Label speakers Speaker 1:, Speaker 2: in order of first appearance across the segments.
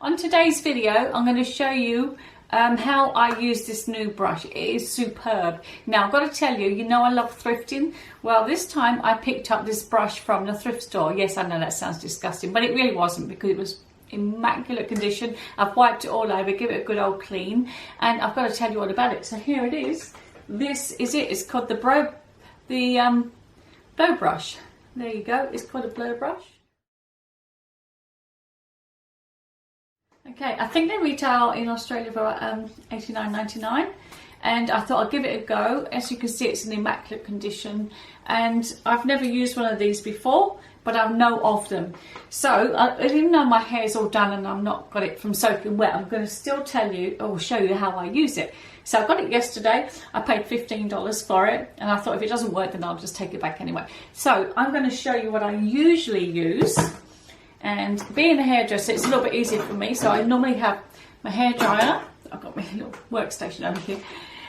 Speaker 1: On today's video, I'm going to show you how I use this new brush. It is superb. Now, I've got to tell you, you know I love thrifting. Well, this time I picked up this brush from the thrift store. Yes, I know that sounds disgusting, but it really wasn't, because it was immaculate condition. I've wiped it all over, give it a good old clean, and I've got to tell you all about it. So here it is. This is it. It's called the Blo Brush. There you go. It's called a Blo Brush. Okay, I think they retail in Australia for $89.99, and I thought I'd give it a go. As you can see, it's in immaculate condition, and I've never used one of these before, but I know of them. So even though my hair's all done and I've not got it from soaking wet, I'm going to still tell you or show you how I use it. So I got it yesterday. I paid $15 for it, and I thought if it doesn't work, then I'll just take it back anyway. So I'm going to show you what I usually use. And being a hairdresser, it's a little bit easier for me. So I normally have my hairdryer. I've got my little workstation over here.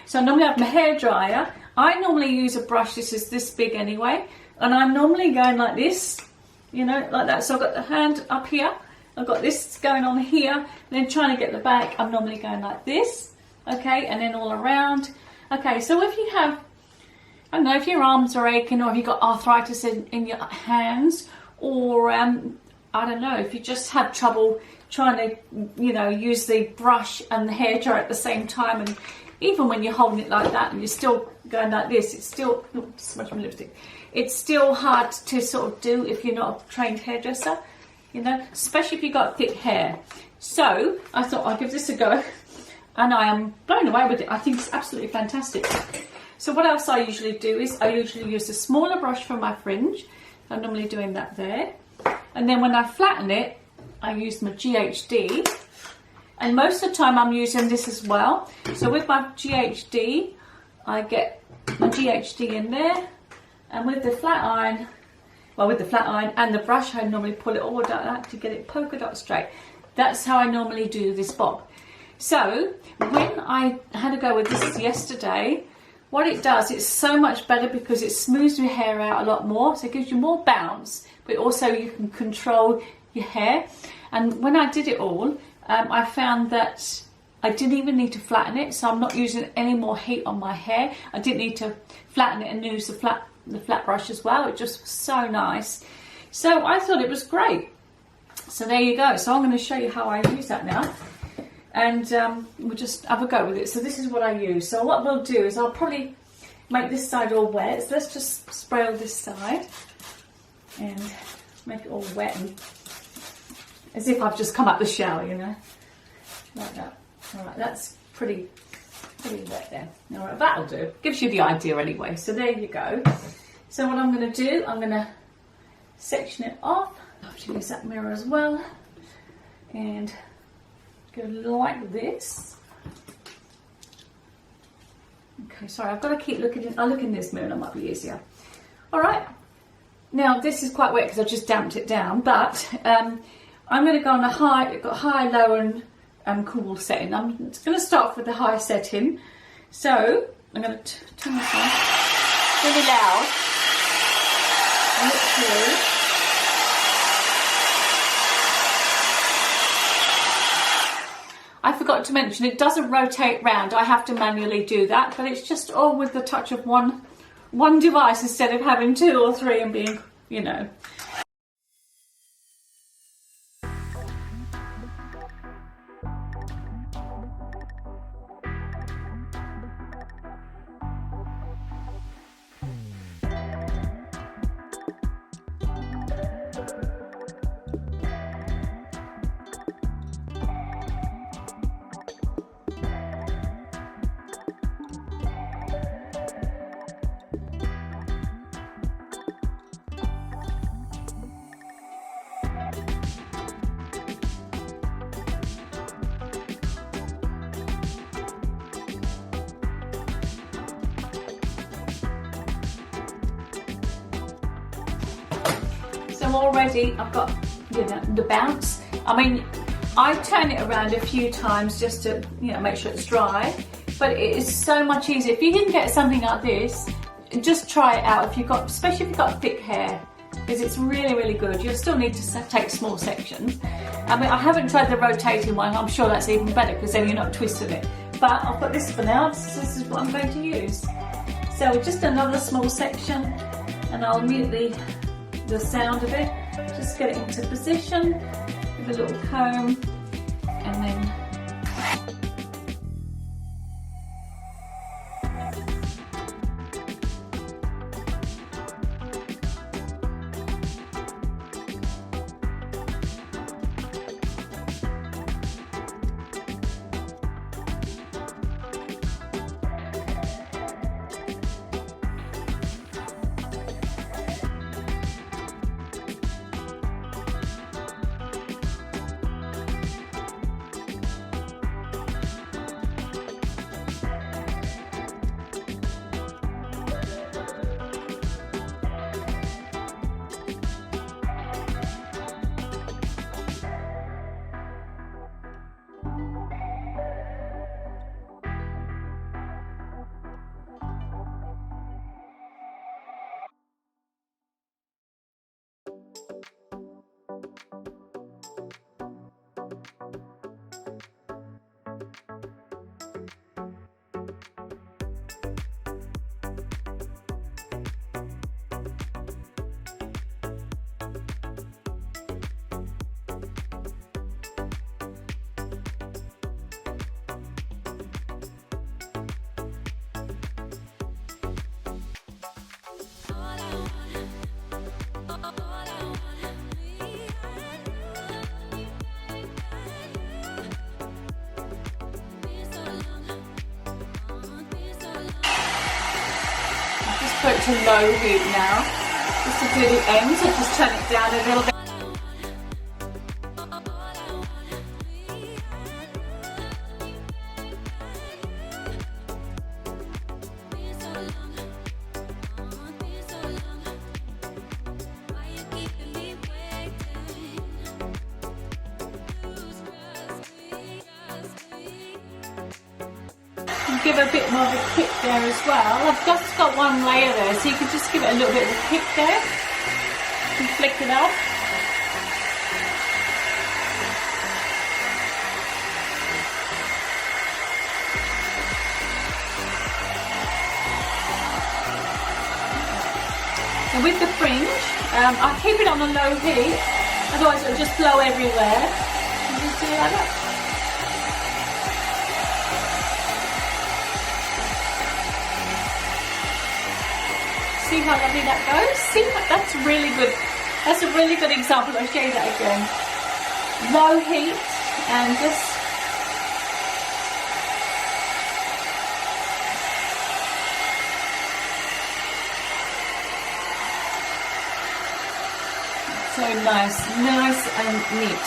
Speaker 1: So I normally have my hairdryer. I normally use a brush. This is this big anyway. And I'm normally going like this, you know, like that. So I've got the hand up here. I've got this going on here. And then trying to get the back, I'm normally going like this. Okay, and then all around. Okay, so if you have, I don't know, if your arms are aching, or if you've got arthritis in your hands, or I don't know, if you just have trouble trying to, you know, use the brush and the hairdryer at the same time, and even when you're holding it like that and you're still going like this, it's still, oh, smudge my lipstick. It's still hard to sort of do if you're not a trained hairdresser, you know, especially if you've got thick hair. So I thought I'll give this a go, and I am blown away with it. I think it's absolutely fantastic. So what else I usually do is I usually use a smaller brush for my fringe. I'm normally doing that there. And then when I flatten it, I use my GHD. And most of the time I'm using this as well. So with my GHD, I get my GHD in there. And with the flat iron, well, with the flat iron and the brush, I normally pull it all like that to get it polka dot straight. That's how I normally do this bob. So when I had to go with this yesterday, what it does, it's so much better because it smooths your hair out a lot more. So it gives you more bounce, but also you can control your hair. And when I did it all, I found that I didn't even need to flatten it. So I'm not using any more heat on my hair. I didn't need to flatten it and use the flat brush as well. It just was so nice. So I thought it was great. So there you go. So I'm going to show you how I use that now. And we'll just have a go with it. So this is what I use. So what we'll do is I'll probably make this side all wet. So let's just spray on this side and make it all wet, and as if I've just come out the shower, you know, like that. All right, that's pretty wet there. All right, that'll do. Gives you the idea anyway. So there you go. So what I'm going to do, I'm going to section it off. I have to use that mirror as well, and go like this. Okay, sorry, I've got to keep looking. I'll look in this mirror, that might be easier. All right. Now this is quite wet because I've just damped it down, but I'm going to go on a high, low, and cool setting. I'm going to start off with the high setting. So I'm going to turn this on really loud and look through. I forgot to mention, it doesn't rotate round. I have to manually do that, but it's just all with the touch of one device instead of having two or three and being, you know. So already I've got, you know, the bounce. I mean, I turn it around a few times just to, you know, make sure it's dry, but it is so much easier. If you can get something like this, just try it out. If you've got, especially if you've got thick hair, because it's really, really good. You'll still need to take small sections. I mean, I haven't tried the rotating one. I'm sure that's even better because then you're not twisting it. But I'll put this for now. This is what I'm going to use. So just another small section, and I'll mute the sound of it. Just get it into position with a little comb, and then put it to low heat now, just to do the ends. So just turn it down a little bit. Give a bit more of a kick there as well. I've just got one layer there, so you can just give it a little bit of a kick there and flick it off. And with the fringe, I keep it on a low heat, otherwise it'll just blow everywhere. You just do it like that. See how lovely that goes? See, that's really good. That's a really good example. I'll show you that again. Low heat and just so nice and neat.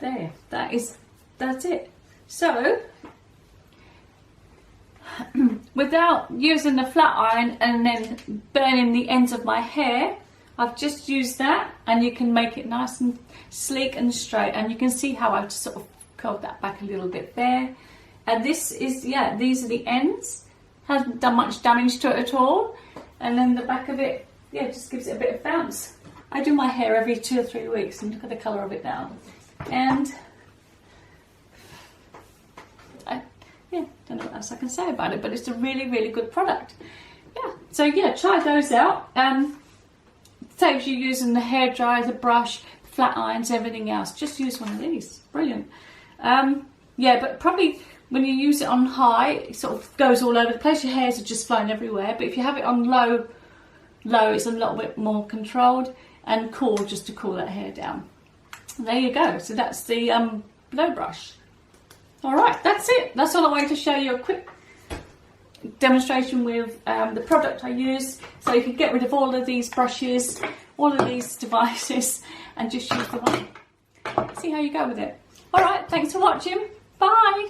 Speaker 1: There, that's it. So, without using the flat iron and then burning the ends of my hair, I've just used that, and you can make it nice and sleek and straight, and you can see how I've sort of curled that back a little bit there. And this is, yeah, these are the ends. Hasn't done much damage to it at all. And then the back of it, yeah, just gives it a bit of bounce. I do my hair every 2 or 3 weeks, and look at the colour of it now. And yeah, don't know what else I can say about it, but it's a really, really good product. Yeah, so yeah, try those out. Saves you using the hairdryer, the brush, flat irons, everything else. Just use one of these. Brilliant. Yeah, but probably when you use it on high, it sort of goes all over the place. Your hairs are just flying everywhere. But if you have it on low, it's a little bit more controlled, and cool, just to cool that hair down. There you go. So that's the Blo Brush. All right, that's it. That's all I wanted to show you, a quick demonstration with the product I use, so you can get rid of all of these brushes, all of these devices, and just use the one. See how you go with it. All right, thanks for watching. Bye.